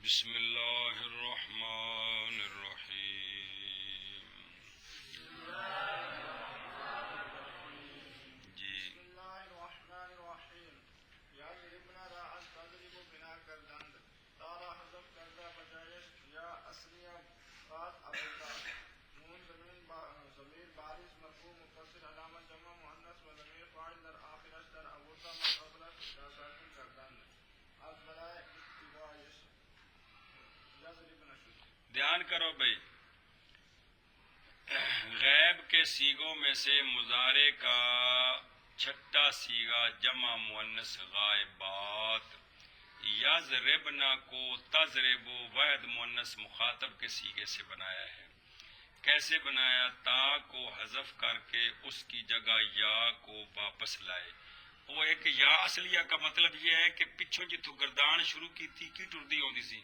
بسم اللہ الرحمن الرحیم. جی بسم اللہ الرحمن الرحیم. یا ضربنا راعت تضرب بنا کردند تارا حذف کردہ بجائش یا اصلیہ بات ابدا نون ضمیر بارز مرفوع متصل علامت جمع مؤنث و ضمیر فاعل در آخرش در ابدا مقابلہ یا ساکن کردند از برائے ابتدایش یا ضربنا شد. دھیان کرو بھائی، غیب کے سیغوں میں سے مضارع کا چھٹا سیغہ جمع مؤنث غائبات یضربنا کو تضرب واحد مؤنث مخاطب کے سیغے سے بنایا ہے. کیسے بنایا؟ تا کو حذف کر کے اس کی جگہ یا کو واپس لائے. وہ ایک یا اصلیہ کا مطلب یہ ہے کہ پچھوں جتوں گردان شروع کی تھی کی ٹردی ہوندی سی،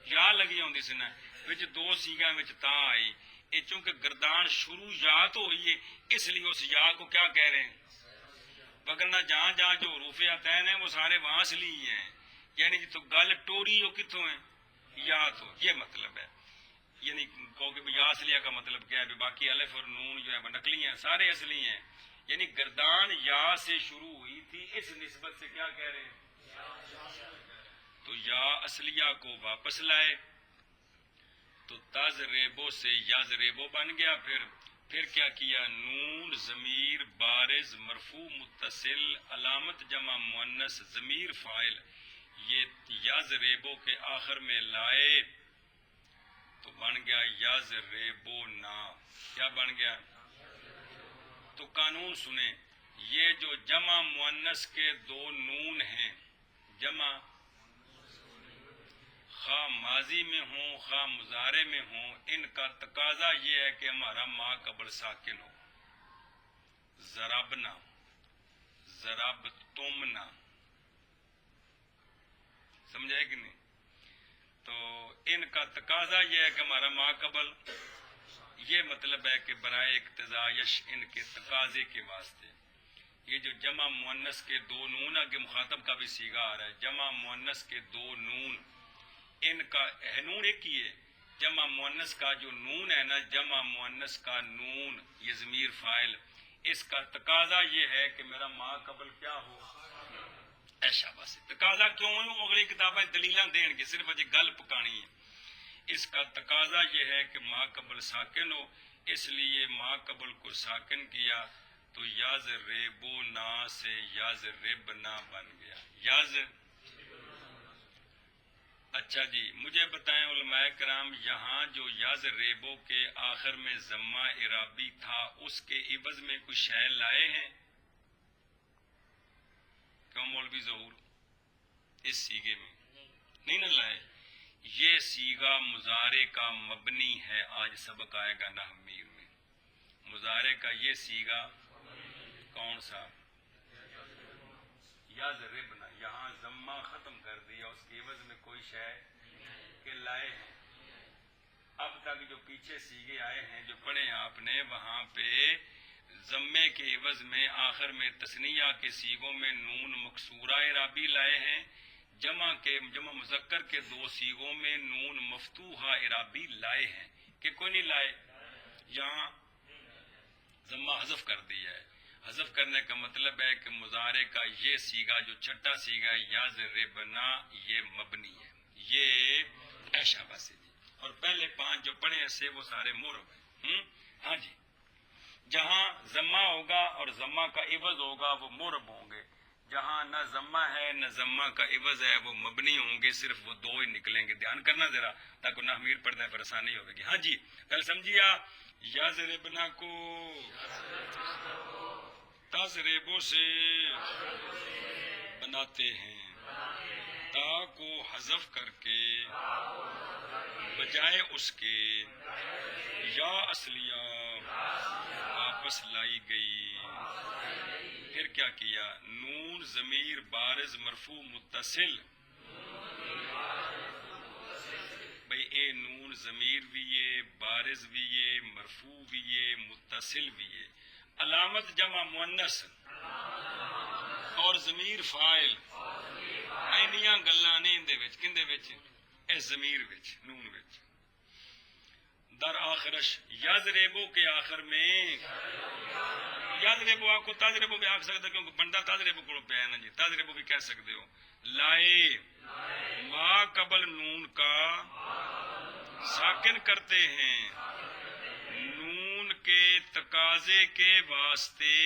یا لگی ہوندی سی نا، وچ دو سیغاں وچ تا آئی. یہ چونکہ گردان شروع یا تو ہوئی ہے اس لیے اس یا کو کیا کہہ رہے ہیں؟ وگرنہ جہاں جہاں جو حروف عطین ہیں وہ سارے وہاں اصلی ہی ہیں، یعنی جی تو گل ٹوری ہو کتوں ہیں؟ یا تو یہ مطلب ہے. یعنی کہو کہ یا اصلیہ کا مطلب کیا ہے؟ باقی الف اور نون جو ہے وہ نقلی ہیں، سارے اصلی ہیں. یعنی گردان یا سے شروع ہوئی تھی اس نسبت سے کیا کہہ رہے ہیں؟ تو یا اصلیہ کو واپس لائے تو تضربو سے یضربو بن گیا. پھر کیا کیا؟ نون ضمیر بارز مرفوع متصل علامت جمع مؤنث ضمیر فاعل یہ یضربو کے آخر میں لائے تو بن گیا یضربونا. کیا بن گیا؟ تو قانون سنیں، یہ جو جمع مؤنث کے دو نون ہیں، جمع خواہ ماضی میں ہوں خواہ مضارع میں ہوں، ان کا تقاضا یہ ہے کہ ہمارا ما قبل ساکن ہو. ضربنا، ضربتمنا، سمجھے کہ نہیں؟ تو ان کا تقاضا یہ ہے کہ ہمارا ما قبل، یہ مطلب ہے کہ برائے اقتضا یش ان کے تقاضے کے واسطے. یہ جو جمع مؤنث کے دو نون آگے مخاطب کا بھی صیغہ آ رہا ہے، جمع مؤنث کے دو نون، ان کا نون ایک ہی ہے. جمع مؤنث کا جو نون ہے نا، جمع مؤنث کا نون یہ ضمیر فاعل، اس کا تقاضا یہ ہے کہ میرا ما قبل کیا ہو؟ ایشا. بس تقاضا کیوں ہے؟ وہ اگلی کتابیں دلیلاں دین گے، صرف اجے گل پکانی ہے. اس کا تقاضا یہ ہے کہ ما قبل ساکن ہو، اس لیے ما قبل کو ساکن کیا تو یضربونا سے یضربنا بن گیا. اچھا جی، مجھے بتائیں علماء کرام، یہاں جو یضربو کے آخر میں ضمہ اعرابی تھا اس کے عوض میں کوئی شے لائے ہیں؟ کیوں مولوی ظہور؟ اس سیغے میں نہیں نہ لائے. یہ سیغہ مضارع کا مبنی ہے. آج سبق آئے گا نحویر میں مضارع کا یہ سیغہ کون سا؟ یضربنا. یہاں ضمہ ختم کر دیا، اس کے عوض میں کوئی شے کہ لائے ہیں. اب تک جو پیچھے سیغے آئے ہیں جو پڑھے آپ نے، وہاں پہ ضمے کے عوض میں آخر میں تثنیہ کے سیغوں میں نون مکسورہ اعرابی لائے ہیں. جمع مذکر کے دو سیغوں میں نون مفتوحہ اعرابی لائے ہیں کہ کوئی نہیں لائے؟ یہاں ضمہ حذف کر دیا ہے. حذف کرنے کا مطلب ہے کہ مضارع کا یہ سیغہ جو چھٹا سیغہ یضربنا یہ مبنی ہے. یہ ایشا باسی جی. اور پہلے 5 جو پڑھے سے وہ سارے معرب ہیں. ہاں جی، جہاں ضمہ ہوگا اور ضمہ کا عوض ہوگا وہ معرب ہوں گے. جہاں نہ ضمہ ہے نہ ضمہ کا عوض ہے وہ مبنی ہوں گے. صرف وہ دو ہی نکلیں گے. دھیان کرنا ذرا تاکہ نحویر پڑھنے پر آسانی ہوگی. ہاں جی، کل سمجھیا؟ یضربنا کو تضربو سے بناتے ہیں، تا کو حذف کر کے بجائے اس کے یا اصلیہ واپس لائی گئی. پھر کیا کیا؟ نون ضمیر بارز مرفوع متصل. بھئی اے نون ضمیر بھی ہے، بارز بھی ہے، مرفوع بھی ہے، متصل بھی ہے. علامت جمع مؤنث اور ضمیر فاعل اینیاں گلاں نے اندے وچ کندے وچ اے ضمیر وچ نون وچ در آخرش یضربو کے آخر میں یضربو آپ کو تضربو بھی آکھ سکتے کیونکہ بندہ تضربو کو پہ ہے نا جی تضربو بھی کہہ سکتے ہو لائے ما قبل نون کا ساکن کرتے ہیں نون کے تقاضے کے واسطے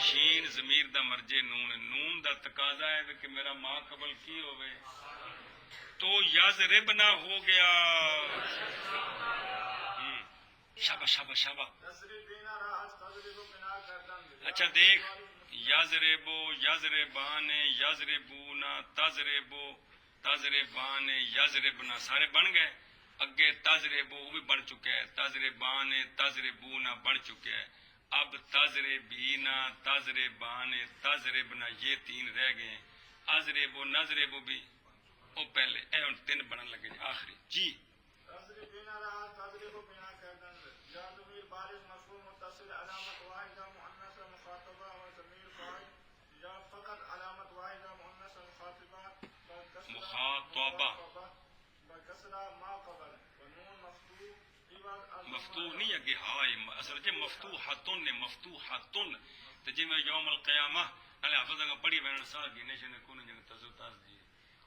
شین ضمیر دا مرجے نون دا تقاضا ہے کہ میرا ما قبل کی ہوئے تو یضربنا ہو گیا شاباش شاباش شاباش تضربین راس تضرب بنا گردن اچھا دیکھ یضربو یضربان یضربونا تضربو تضربان یضربنا سارے بن گئے اگے تضربو وہ بھی بن چکے ہے تضربان تضربونا بن چکے ہے اب تضربینا تضربان تضربنا یہ تین رہ گئے اضربو نضربو بھی وہ پہلے اے ان تین بنن لگے آخری جی تضربین راس تضرب بنا گردن یا ضمیر بارز مرفوع متصل علامت واحدہ مؤنث مخاطبہ و ضمیر فاعل یا فقط علامت واحدہ مؤنث مخاطبہ مخاطبہ بکسرہ ما قبل ونون مفتوح مفتوح نہیں اگے ہائی اصل جے مفتوحتن نے مفتوحتن تے جے میں یوم القیامہ علی حافظ کا پڑھی وین سا گنے شنے کون جن تزوتاز دی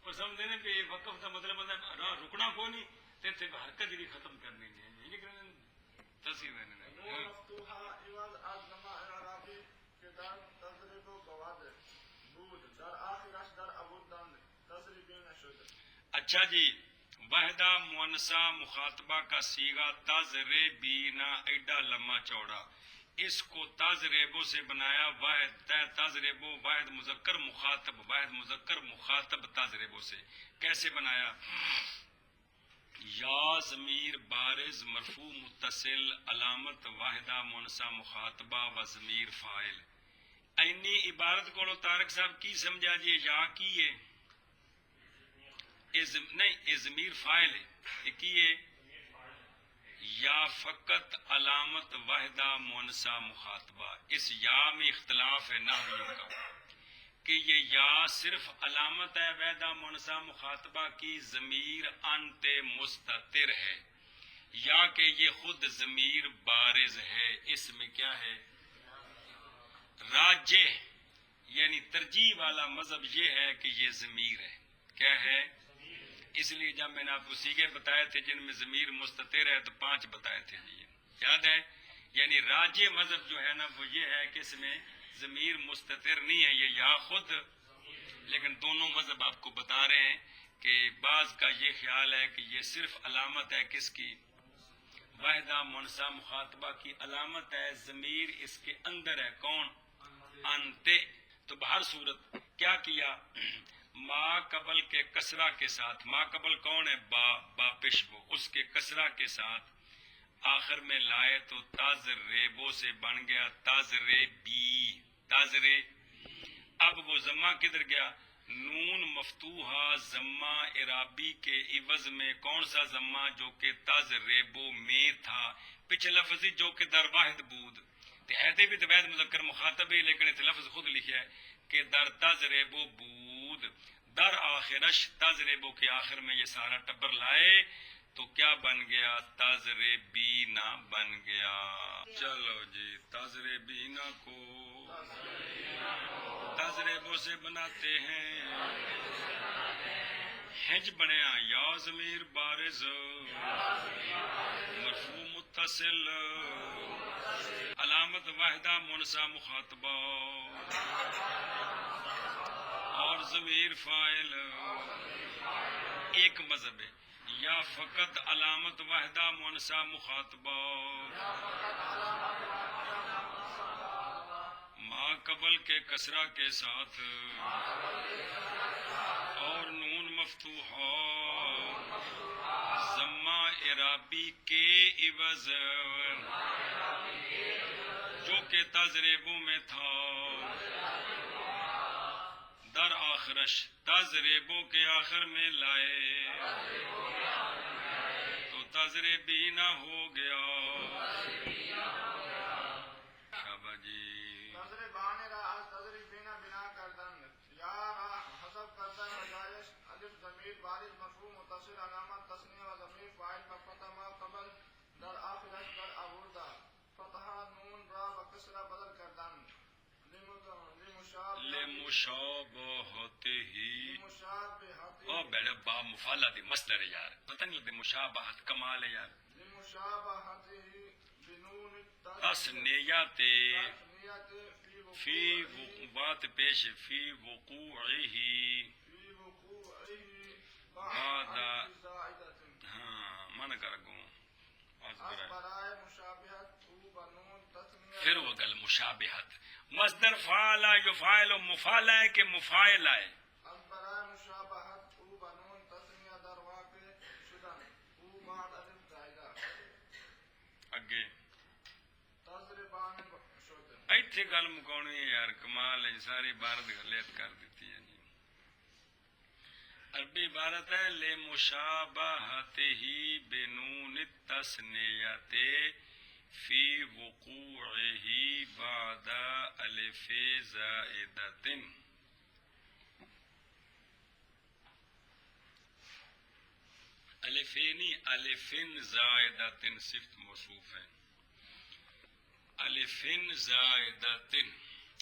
اور سمجھنے نے کہ وقف دا مطلب ہے رکنا کو نہیں تے تے حرکت جڑی ختم کرنی ہے یہ کہ تصویر ہے نون مفتوحہ ایواز اعظم اعرابی کے در تضرب و گواد بود در آخرش در ابودن تضربین شد اچھا جی وحدہ مؤنثہ مخاطبہ کا صیغہ تضربینا ایڈا لمبا چوڑا اس کو تضربو سے بنایا واحد تضربو واحد مذکر مخاطب تضربو سے کیسے بنایا یا ضمیر بارز مرفوع متصل علامت واحدہ مؤنثہ مخاطبہ و ضمیر فاعل اینی عبارت کو طارق صاحب کی سمجھا جی یا کی ہے نہیں یہ ضمیر فاعل ہے یہ کی ہے یا فقط علامت واحدہ مؤنثہ مخاطبہ اس یا میں اختلاف ہے نحویوں کا کہ یہ یا صرف علامت ہے واحدہ مؤنثہ مخاطبہ کی ضمیر انت مستتر ہے یا کہ یہ خود ضمیر بارز ہے اس میں کیا ہے راجح یعنی ترجیح والا مذہب یہ ہے کہ یہ ضمیر ہے کیا ہے اس لیے جب میں نے آپ کو سیغے بتائے تھے جن میں ضمیر مستتر ہے تو 5 بتائے تھے یہ یاد ہے یعنی راجح مذہب جو ہے نا وہ یہ ہے کہ اس میں ضمیر مستتر نہیں ہے یہ یا خود لیکن دونوں مذہب آپ کو بتا رہے ہیں کہ بعض کا یہ خیال ہے کہ یہ صرف علامت ہے کس کی واحدہ مؤنثہ مخاطبہ کی علامت ہے ضمیر اس کے اندر ہے کون انتے تو بہر صورت کیا کیا ما قبل کے کسرہ کے ساتھ ما قبل کون ہے با پشبو اس کے کسرہ کے ساتھ آخر میں لائے تو تضربو سے بن گیا تضربی تضرے اب وہ ضمہ کدھر گیا نون مفتوحہ ضمہ اعرابی کے عوض میں کون سا ضمہ جو کہ تضربو میں تھا پچھے لفظی جو کہ در واحد بود ہے بھی تو واحد مذکر مخاطب ہے لیکن اس لفظ خود لکھا ہے کہ در تضربو بود در آخرش تضربو کے آخر میں یہ سارا ٹبر لائے تو کیا بن گیا تضربینا بن گیا چلو جی تضربینا کو تضربو سے بناتے ہیں ہج بنیا یا ضمیر بارز مرفوع متصل علامت واحدہ مؤنثہ مخاطبہ اور ضمیر فاعل ایک مذہب ہے یا فقط علامت واحدہ مؤنثہ مخاطبہ ما قبل کے کسرہ کے ساتھ اور نون مفتوحہ ضمہ اعرابی کے عوض جو کہ تضربو میں تھا در آخرش تضربو کے آخر میں لائے تو تضربینا ہو گیا شابہ جی تضربان راس تضربین بنا کردن یا حسب کردن وجائش الف لمشابہتہ لمشابہتہ او بیڑا با مفعلہ دی مصدر ہے یار پتہ نہیں لگتا مشابہت کمال ہے یار لمشابہتہ بنون تسنیات تسنیت فی بات پیش فی وقوعہ فی وقوعہ بعد زائدۃ ہاں من کر گوں برائے مشابہت او بنون تسنیت پھر وہ گل مشابہت مصدر فعل یفعل مفعل ہے کہ مفاعل ہے برائے مشابہت او بنون تسنیت در واقع شدن او بعد الف زائدہ اگے تضربان شدن ایتھے گل مکاونی ہے یار کمال ہے ساری عبارت غلط کر دیتی ہے جی عربی عبارت ہے لمشابہتہ بنون التثنیۃ فی وقوعہ بعد الف زائدۃ الفینی الفن زائدۃ صفت موصوف ہے الفن زائدۃ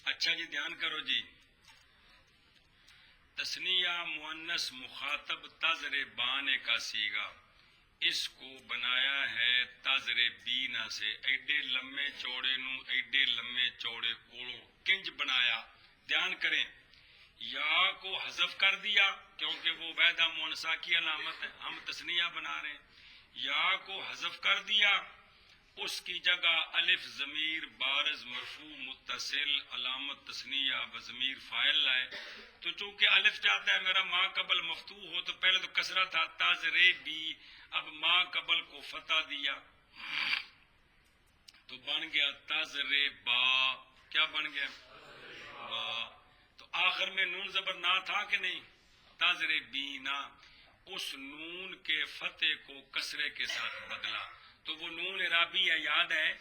اچھا جی دھیان کرو جی تثنیہ مؤنث مخاطب تضربان کا صیغہ اس کو بنایا ہے تضربینا سے ایڈے لمبے چوڑے نو ایڈے لمبے چوڑے کوڑو کنج بنایا دھیان کریں یا کو حذف کر دیا کیونکہ وہ وحدہ مؤنثہ کی علامت ہے ہم تثنیہ بنا رہے ہیں یا کو حذف کر دیا اس کی جگہ الف ضمیر بارز مرفوع متصل علامت تثنیہ و ضمیر فاعل لائے تو چونکہ الف چاہتا ہے میرا ما قبل مفتوح ہو تو پہلے تو کسرہ تھا تضربی اب ما قبل کو فتح دیا تو بن گیا تضربا کیا بن گیا با تو آخر میں نون زبر نہ تھا کہ نہیں تضربینا اس نون کے فتح کو کسرے کے ساتھ بدلا تو وہ نون اعرابی ہے یاد ہے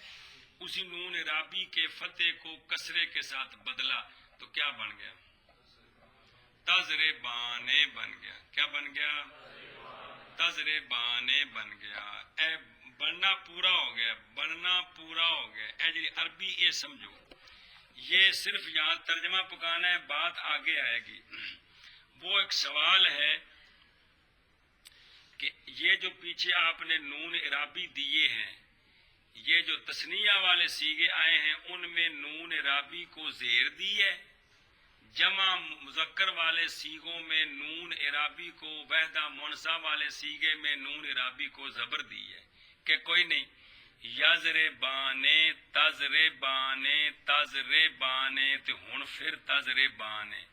اسی نون اعرابی کے فتح کو کسرے کے ساتھ بدلا تو کیا بن گیا تضربانے بن گیا کیا بن گیا تضربانے بن گیا اے بننا پورا ہو گیا بننا پورا ہو گیا اے جی عربی یہ سمجھو یہ صرف یہاں ترجمہ پکانا ہے بات آگے آئے گی وہ ایک سوال ہے کہ یہ جو پیچھے آپ نے نون اعرابی دیے ہیں یہ جو تثنیہ والے صیغے آئے ہیں ان میں نون اعرابی کو زیر دی ہے جمع مذکر والے صیغوں میں نون اعرابی کو وحدہ مؤنثہ والے صیغے میں نون اعرابی کو زبر دی ہے کہ کوئی نہیں یضربانے تضربانے تضربانے تے ہن پھر تضربانے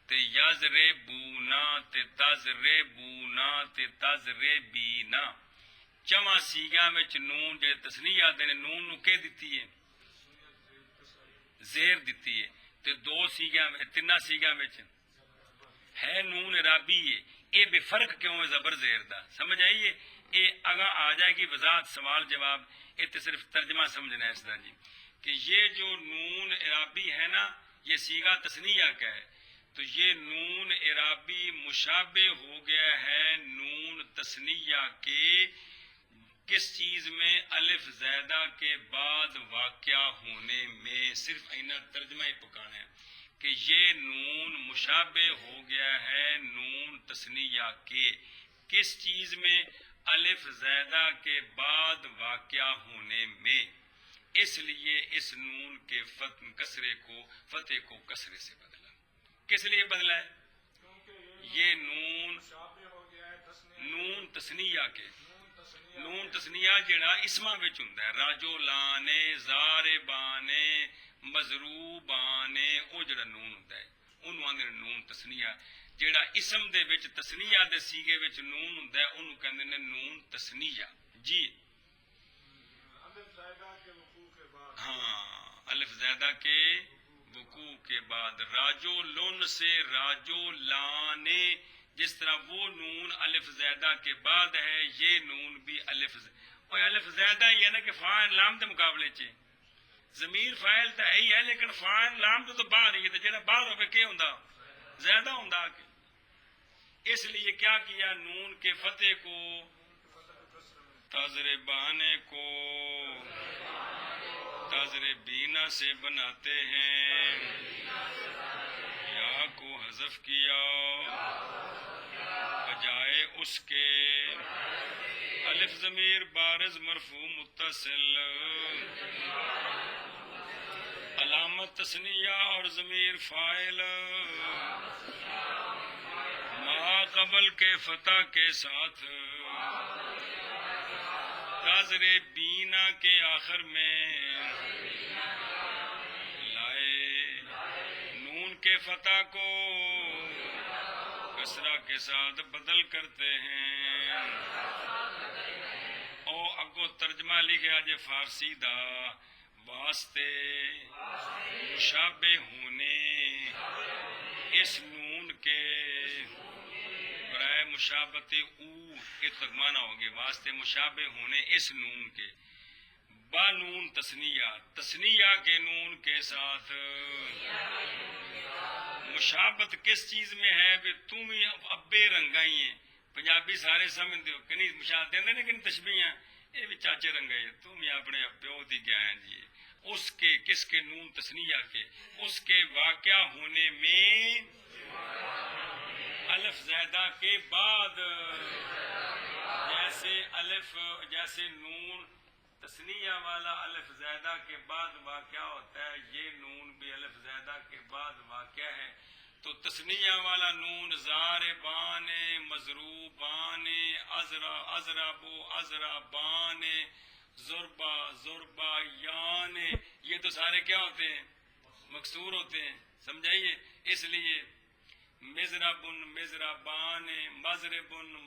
تے یضربونا تے تضربونا تے تضربینا جمع صیغہ وچ نون جے تثنیہ دے نون نو کہ دتی ہے زیر دتی ہے تے دو صیغہ تینا صیغہ وچ ہے نون اعرابی ہے اے بے فرق کیوں ہے زبر زیر دا سمجھ آئیے اے اگا آ جائے گی وضاحت سوال جواب اے تے صرف ترجمہ سمجھنا ہے اس دا جی کہ یہ جو نون اعرابی ہے نا یہ صیغہ تثنیہ کا ہے تو یہ نون اعرابی مشابہ ہو گیا ہے نون تثنیہ کے کس چیز میں الف زیادہ کے بعد واقع ہونے میں صرف اینا ترجمہ ہی پکانا ہے کہ یہ نون مشابہ ہو گیا ہے نون تثنیہ کے کس چیز میں الف زیادہ کے بعد واقع ہونے میں اس لیے اس نون کے فتح کو کسرے سے بدلا کس لیے بدلا ہے یہ نون نون تثنیہ کے نون تثنیہ جڑا اسما وچ ہوندا ہے رجلانے ضاربانے مضروبانے او جڑا نون ہوندا ہے اونوں آندے نون تثنیہ جڑا اسم دے وچ تثنیہ دے صیغے وچ نون ہوندا ہے اونوں کہندے نے نون تثنیہ جی الف زائدہ کے وقوع کے بعد ہاں الف زیادہ کے وقوع کے بعد راجو لون سے راجو لانے جس طرح وہ نون الف زیادہ کے بعد ہے یہ نون بھی الف زیادہ ہی ہے نا کہ فاعل لام کے مقابلے چ ضمیر فاعل تو ہے ہی ہے لیکن فاعل لام تو باہر ہی ہے جہاں باہر ہوئے کیا ہوں زیادہ ہوں اس لیے کیا کیا نون کے فتح کو تضربانے کو تضربینا سے بناتے ہیں حذف کیا بجائے اس کے الف ضمیر بارز مرفوع متصل علامت تثنیہ اور ضمیر فاعل ما قبل کے فتح کے ساتھ تاظر بینا کے آخر میں لائے نون کے فتح کو کسرہ کے ساتھ بدل کرتے ہیں او اگو ترجمہ لکھے آج فارسی دا واسطے مشابہ ہونے اس نون کے برائے مشابہت او کے ترجمانہ ہوگی واسطے مشابہ ہونے اس نون کے با نون تثنیہ کے نون کے ساتھ مشابہت کس چیز میں ہے بھی تم ہی ابے رنگائی ہیں پنجابی سارے سمجھتے ہو کہ نہیں مشابہت دیں لیکن تشبیہ یہ بھی چاچے رنگائی تم ہی اپنے پیو دی گیا ہیں جی اس کے کس کے نون تثنیہ کے اس کے واقع ہونے میں الف زائدہ کے بعد جیسے نون تثنیہ والا الف زائدہ کے بعد واقع ہوتا ہے یہ نون بھی الف زائدہ کے بعد واقع ہے تو تثنیہ والا نون ضاربان مضروبان اضربان ضربا یان یہ تو سارے کیا ہوتے ہیں مکسور ہوتے ہیں سمجھائیے اس لیے مضربان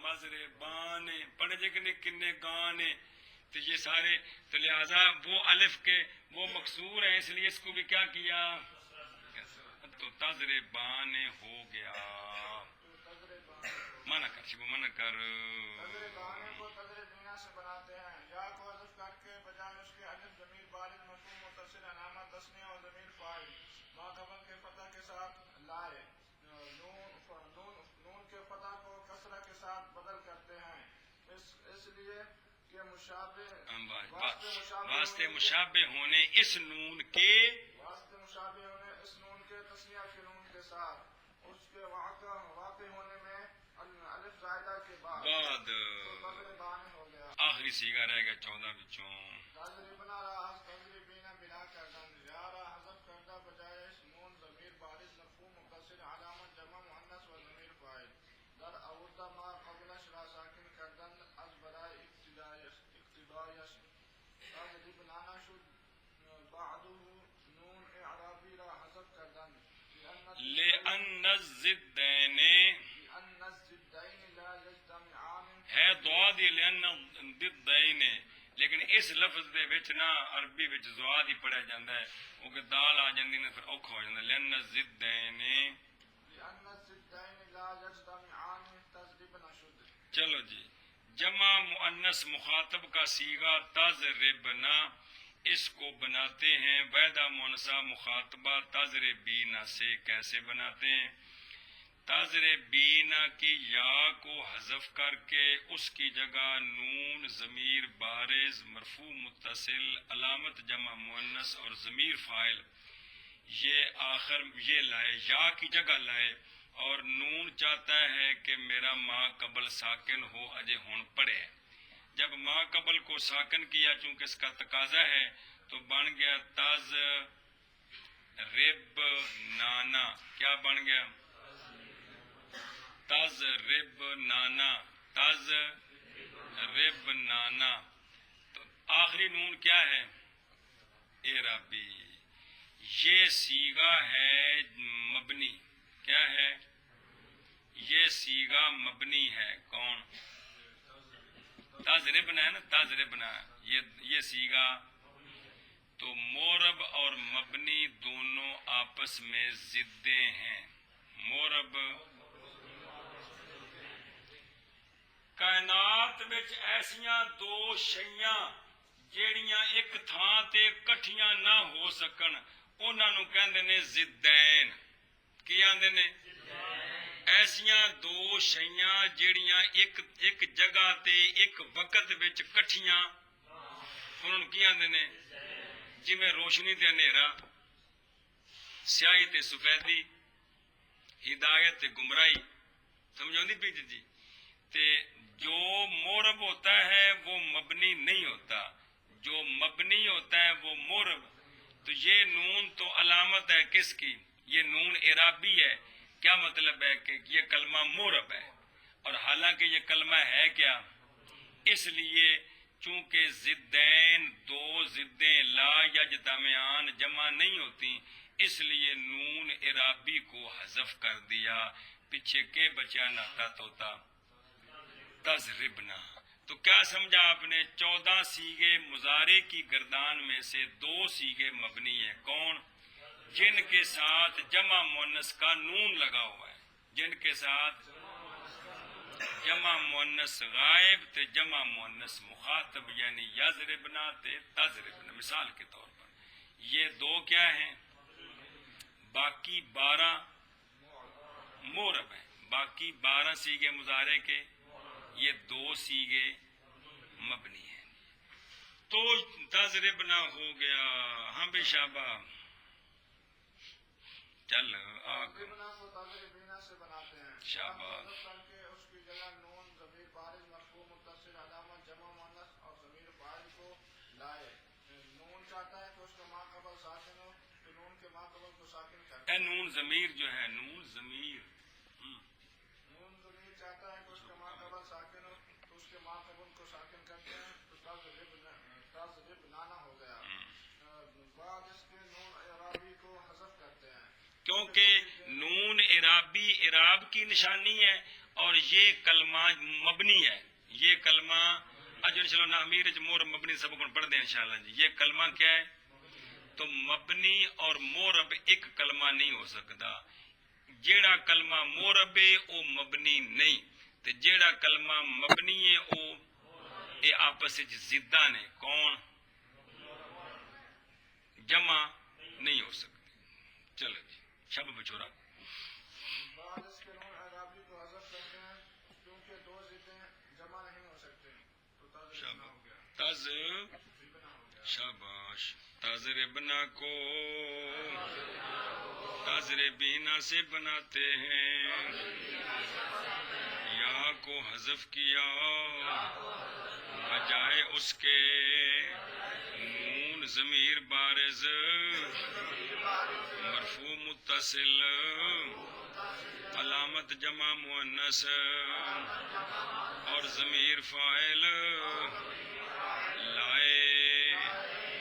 مضربان پڑھے جے کنے گانے تو یہ سارے تو لہذا وہ الف کے وہ مکسور ہیں اس لیے اس کو بھی کیا کیا تو تضربان ہو گیا منع کر شبو منع کر تضربان کو تضربینا سے بناتے ہیں یا کو حذف کر کے بجائے اس کے الف ضمیر بارز مرفوع متصل علامت تثنیہ اور ضمیر فاعل ما قبل کے فتح کے ساتھ لائے نون کے فتح کو کسرہ کے ساتھ بدل کرتے ہیں اس لیے کہ واسطے مشابہ ہونے اس نون کے تثنیہ کے نون کے ساتھ اس کے واقع ہونے میں الف زائدہ کے بعد ہو گیا آخری سیگا رہ گیا 14 بچوں تضربنا راز تضربینا بنا کردن زیارہ حذف کردہ بجائے اس نون ضمیر بارز مرفوع متصل علامت جمع مؤنث و ضمیر فاعل در اوردا ما قبلش را ساکن کردن از برای اقتدایش تضربنا شد بعده نون اعرابی را حذف کردن لأن الضدین لا یجتمعان ہے دعا دی لأن الضدین لیکن اس لفظ دے وچ نا عربی وچ زواد ہی پڑھیا جاندا ہے او کہ دال آ جاندی نے پھر اوکھا ہو جاندا لأن الضدین لا یجتمعان تضربنا شد چلو جی جمع مؤنث مخاطب کا صیغہ تضربنا اس کو بناتے ہیں وحدہ مؤنثہ مخاطبہ تضربینا سے کیسے بناتے ہیں تضربینا کی یا کو حذف کر کے اس کی جگہ نون ضمیر بارز مرفوع متصل علامت جمع مؤنث اور ضمیر فاعل یہ لائے یا کی جگہ لائے اور نون چاہتا ہے کہ میرا ما قبل ساکن ہو اجے ہون پڑے جب ما قبل کو ساکن کیا چونکہ اس کا تقاضا ہے تو بن گیا تز رب نانا کیا بن گیا تز رب نانا تز رب نانا تو آخری نون کیا ہے اعرابی یہ صیغہ ہے مبنی کیا ہے یہ صیغہ مبنی ہے کون تضربنا ہے نا تضربنا یہ صیغہ تو مورب اور مبنی دونوں آپس میں ضدیں ہیں مورب کائنات وچ ایسیاں دو شیاں جیڑیاں ایک تھاں تے کٹھیاں نہ ہو سکن انہاں نوں کہندے نے ضدین کی آندے نے ایسیاں دو شیاں جیڑیاں ایک جگہ تے ایک وقت وچ کٹھیاں انہاں نوں کی آندے نے جویں روشنی تے اندھیرا سیاہی تے سفیدی ہدایت تے گمراہی سمجھو نہیں پی جی تے جو مورب ہوتا ہے وہ مبنی نہیں ہوتا، جو مبنی ہوتا ہے وہ مورب. تو یہ نون تو علامت ہے کس کی؟ یہ نون اعرابی ہے. کیا مطلب ہے کہ یہ کلمہ مورب ہے، اور حالانکہ یہ کلمہ ہے کیا؟ اس لیے چونکہ ضدین دو ضدیں لا یجتمعان جمع نہیں ہوتی، اس لیے نون اعرابی کو حذف کر دیا. پیچھے کے بچا نہ ہوتا تضربنا. تو کیا سمجھا آپ نے؟ 14 صیغے مضارع کی گردان میں سے 2 صیغے مبنی ہیں. کون؟ جن کے ساتھ جمع مؤنث کا نون لگا ہوا ہے، جن کے ساتھ جمع مؤنث غائب تے جمع مؤنث مخاطب، یعنی یضربنا تے تضربنا. مثال کے طور پر یہ 2 کیا ہیں؟ باقی 12 مورب ہیں. باقی 12 صیغے مضارع کے یہ 2 صیغے مبنی ہیں. تو تضربنا ہو گیا. ہاں بے شابہ چل تضربنا کو تضربینا سے بناتے ہیں. شاباش. کر کے اس کی جگہ نون ضمیر بارز مرفوع متصل علامت جمع مؤنث اور ضمیر فاعل کو لائے. نون چاہتا ہے کہ اس کا ما قبل ساکن ہو تو نون کے ما قبل کو ساکن کرتے ہیں. نون ضمیر جو ہے نون ضمیر نون ضمیر چاہتا ہے کہ اس کا ما قبل ساکن ہو تو اس کے ما قبل کو ساکن کرتے ہیں. تو تضربنا ہو گیا. بعد اس کے نون اعرابی کو حذف کرتے ہیں کیونکہ نون اعرابی اعراب کی نشانی ہے اور یہ کلمہ مبنی ہے. یہ کلمہ اجر چلو نا امیر مور مبنی سب کو پڑھ دیں انشاءاللہ جی. یہ کلمہ کیا ہے؟ تو مبنی اور مورب ایک کلمہ نہیں ہو سکتا. جیڑا کلمہ مورب ہے وہ مبنی نہیں، تے جیڑا کلمہ مبنی ہے وہ اے آپس وچ ضداں نے. کون؟ جمع نہیں ہو سکتے. چلو جی شب بچورا. بعد اس کے نون اعرابی کو حذف کرتے ہیں کیونکہ 2 ضدیں جمع نہیں ہو سکتے. تو تضربنا ہو گیا. تضربنا ہو گیا. شاباش. تضربنا کو تضربینا سے بناتے ہیں. یا کو حذف کیا بجائے اس کے نون ضمیر بارز مرفوع متصل علامت جمع مؤنث اور ضمیر فاعل لائے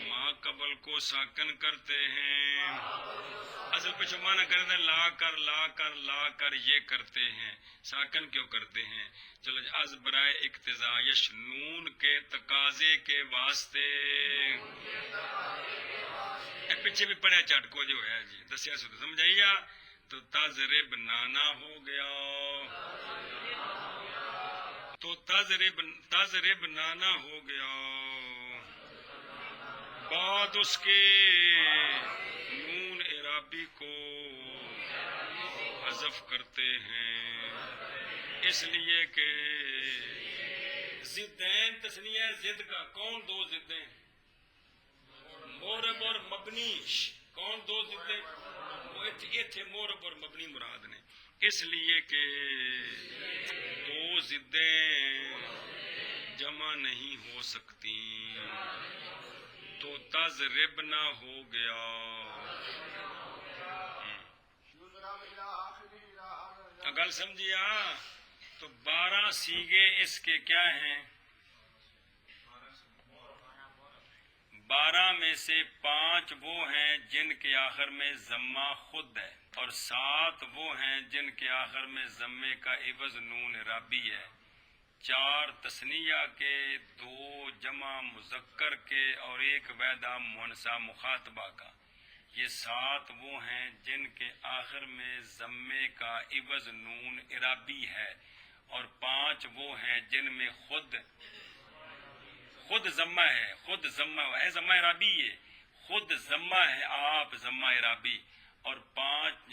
ما قبل کو ساکن کرتے ہیں. اصل پہ معنی کرتے ہیں لا کر لا کر لا کر یہ کرتے ہیں. ساکن کیوں کرتے ہیں؟ چلو جی. از برائے اقتضا یش نون کے تقاضے کے واسطے. پیچھے بھی پڑھیا چٹکو جو ہے جی دسیا سو سمجھائیا. تو تضرب نانا ہو گیا. تو تضرب نانا ہو گیا. بعد اس کے نون اعرابی کو حذف کرتے ہیں اس لیے کہ ضدین تسنیہ ضد کا. کون 2 ضدیں؟ مورب اور مبنی. کون 2 ضدیں؟ ایتھے مورب اور مبنی مراد نے. اس لیے کہ 2 ضدیں جمع نہیں ہو سکتی. تو تضربنا ہو گیا. گل سمجھیا؟ تو 12 صیغے اس کے کیا ہیں؟ 12 میں سے 5 وہ ہیں جن کے آخر میں ضمہ خود ہے، اور 7 وہ ہیں جن کے آخر میں ضمے کا عوض نون اعرابی ہے. 4 تثنیہ کے، 2 جمع مذکر کے اور 1 واحدہ مؤنثہ مخاطبہ کا. یہ 7 وہ ہیں جن کے آخر میں ضمے کا عوض نون اعرابی ہے، اور 5 وہ ہیں جن میں خود ضمہ ہے. خود ضمہ ہے، ضمہ اعرابی ہے، خود ضمہ ہے، آپ ضمہ اعرابی. اور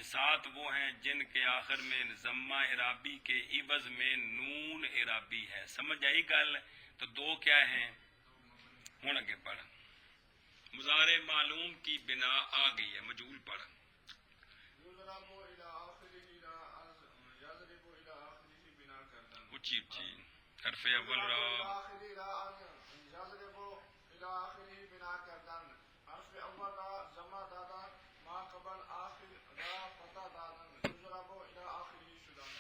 7 وہ ہیں جن کے آخر میں ضمہ اعرابی کے عوض میں نون اعرابی ہے. سمجھ آئی گل؟ تو 2 کیا ہیں؟ ہوں اگے پڑھ. مضارع معلوم کی بنا آ گئی ہے، مجہول پڑھ. اچھی اچھی حرف اول را آخری را یضرب الى آخری بنا کردن حرف اول را جمع دادن ما قبل آخر را فتح دادن یضرب الى آخری شدن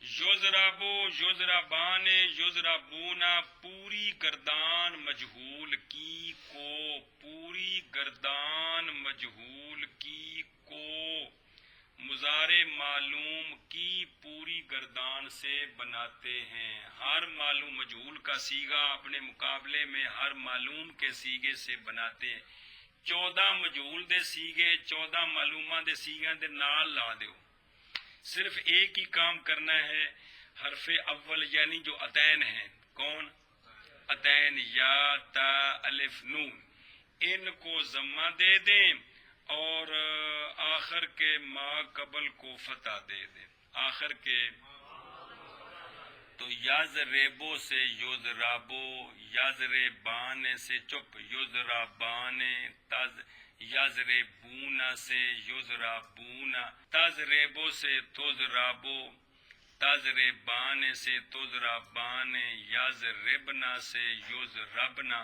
یضربو یضربان یضربونا پوری گردان مجہول کی کو پوری گردان مجہول کی کو مضارع معلوم کی پوری گردان سے بناتے ہیں ہر معلوم مجہول کا صیغہ اپنے مقابلے میں ہر معلوم کے صیغے سے بناتے ہیں 14 مجہول دے صیغے 14 معلومہ دے صیغے دے نال لا دیو صرف ایک ہی کام کرنا ہے حرف اول یعنی جو عطین ہیں کون عطین یا تا الف نون ان کو ضمہ دے دیں اور آخر کے ما قبل کو فتح دے دیں آخر کے تو یضربو سے یضربو یضربان سے چپ یضربان تز یضربون سے یضربون تضربو سے تضربو تضربان سے تضربان یضربنا سے یضربنا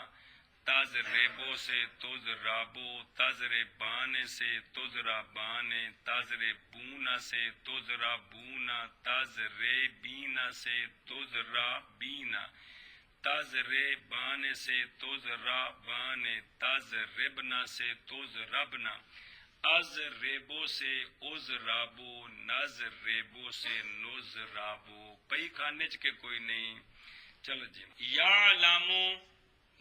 تضربو سے تضربو تضربان سے تضربان تضربون سے تضربون تضربین سے تضربین تضربان سے تضربان تضربنا سے تضربنا اضربو سے اضربو نضربو سے نضربو پئی کھانے چ کے کوئی نہیں چلو جی یا لامو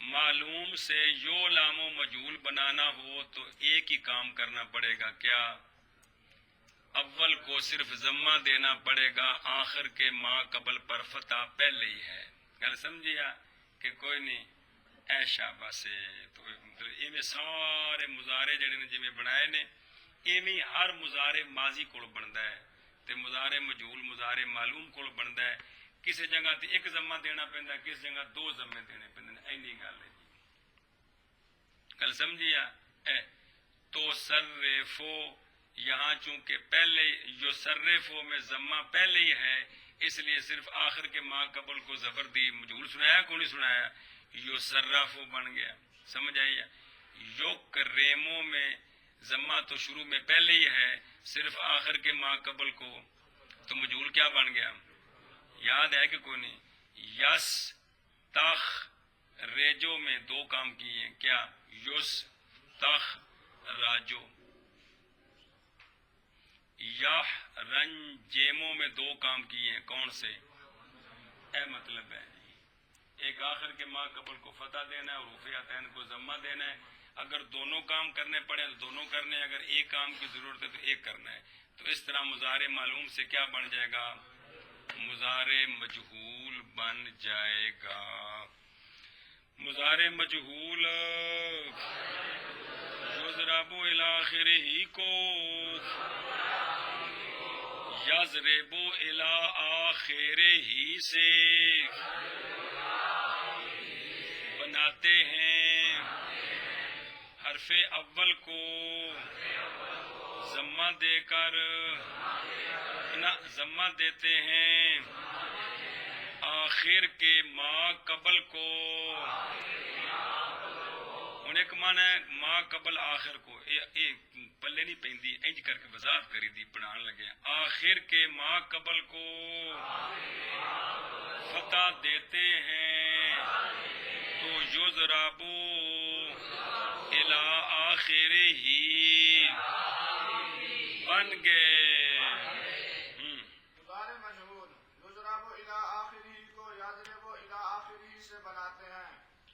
معلوم سے یو لامو مجہول بنانا ہو تو ایک ہی کام کرنا پڑے گا کیا اول کو صرف ضمہ دینا پڑے گا آخر کے ما قبل پر فتح پہلے ہی ہے گل سمجھیا کہ کوئی نہیں اے شاباش تو ایویں سارے مضارع جڑے نے جویں بنائے نے ایویں ہر مضارع ماضی کول بندا ہے تے مضارع مجہول مضارع معلوم کول بندا ہے کسی جگہ تے ایک ضمہ دینا پیندا کسی جگہ 2 ضمے دینے پیندے نے اینی گل ہے جی گل سمجھیا اے تو صرفو یہاں چونکہ پہلے یصرفو میں ضمہ پہلے ہی ہے اس لیے صرف آخر کے ما قبل کو زبر دی مجہول سنایا کو نہیں سنایا یصرفو بن گیا سمجھ آئی یکرمو میں ضمہ تو شروع میں پہلے ہی ہے صرف آخر کے ما قبل کو تو مجہول کیا بن گیا یاد ہے کہ کوئی نہیں یس تخ ریجو میں 2 کام کیے کیا یس تخ راجو یح رنجیموں میں 2 کام کیے ہیں کون سے اے مطلب ہے ایک آخر کے ما قبل کو فتح دینا ہے اور حروف عطین کو ضمہ دینا ہے اگر دونوں کام کرنے پڑے تو دونوں کرنے ہیں اگر ایک کام کی ضرورت ہے تو ایک کرنا ہے تو اس طرح مضارع معلوم سے کیا بن جائے گا مضارع مجہول بن جائے گا مضارع مجہول یضربو الی آخرہ کو یضربو الی آخرہ سے بناتے ہیں حرف اول کو ضمہ دے کر نہ ضمہ دیتے ہیں آخر کے ما قبل کو ہن ایک معنی ہے ما قبل آخر کو پلے نہیں پیندی انج کر کے وضاحت کری دی بنان لگے آخر کے ما قبل کو فتح دیتے ہیں تو یضربو الی آخرہ بن گئے مضارع مجہول یضرب الی آخرہ کو یضرب الی آخرہ سے بناتے ہیں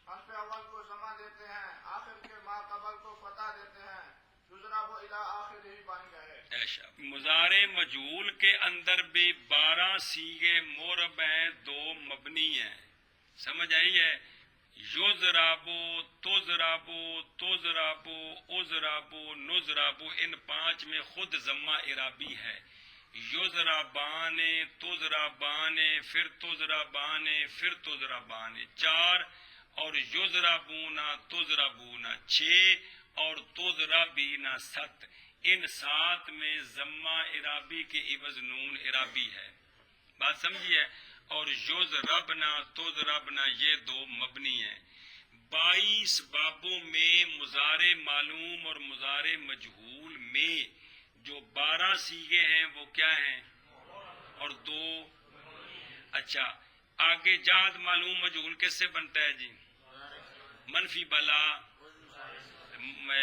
حرف اول کو ضمہ دیتے ہیں آخر کے ما قبل کو فتح دیتے ہیں یضرب الی آخرہ بن گئے مضارع مجہول کے اندر بھی 12 صیغے مرب ہیں 2 مبنی ہیں سمجھ آئی ہے یضربو تضربو تضربو اضربو نضربو ان 5 میں خود ضمہ اعرابی ہے یضربان تضربان پھر تضربان پھر تضربان 4 اور یضربونا تضربونا 6 اور تضربینا 7 ان 7 میں ضمہ اعرابی کے عوض نون اعرابی ہے بات سمجھیے اور یضربنا تضربنا یہ دو مبنی ہیں 22 بابوں میں مضارع معلوم اور مضارع مجہول میں جو 12 صیغے ہیں وہ کیا ہیں اور 2 اچھا آگے جہاد معلوم مجہول کس سے بنتا ہے جی منفی بلا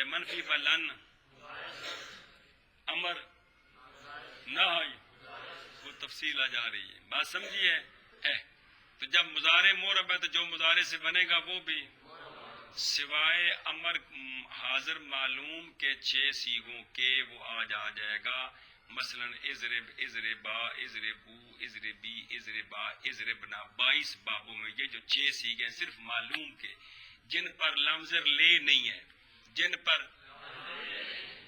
منفی بلن امر نہی وہ تفصیل آ جا رہی ہے بات سمجھیے تو جب مضارع معرب ہے تو جو مضارع سے بنے گا وہ بھی سوائے امر حاضر معلوم کے 6 صیغوں کے وہ آج آ جائے گا مثلا اضرب اضربا اضربو اضربی اضربا اضربنا 22 بابوں میں یہ جو 6 صیغے ہیں صرف معلوم کے جن پر لفظ لے نہیں ہے جن پر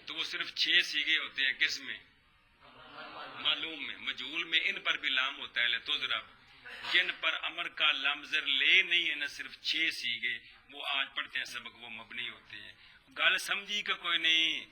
تو وہ صرف 6 صیغے ہوتے ہیں کس میں معلوم میں مجہول میں ان پر بھی لام ہوتا ہے لتضرب جن پر امر کا لفظ لے نہیں ہے نہ صرف 6 صیغے وہ آج پڑھتے ہیں سبق وہ مبنی ہوتے ہیں گل سمجھی کہ کوئی نہیں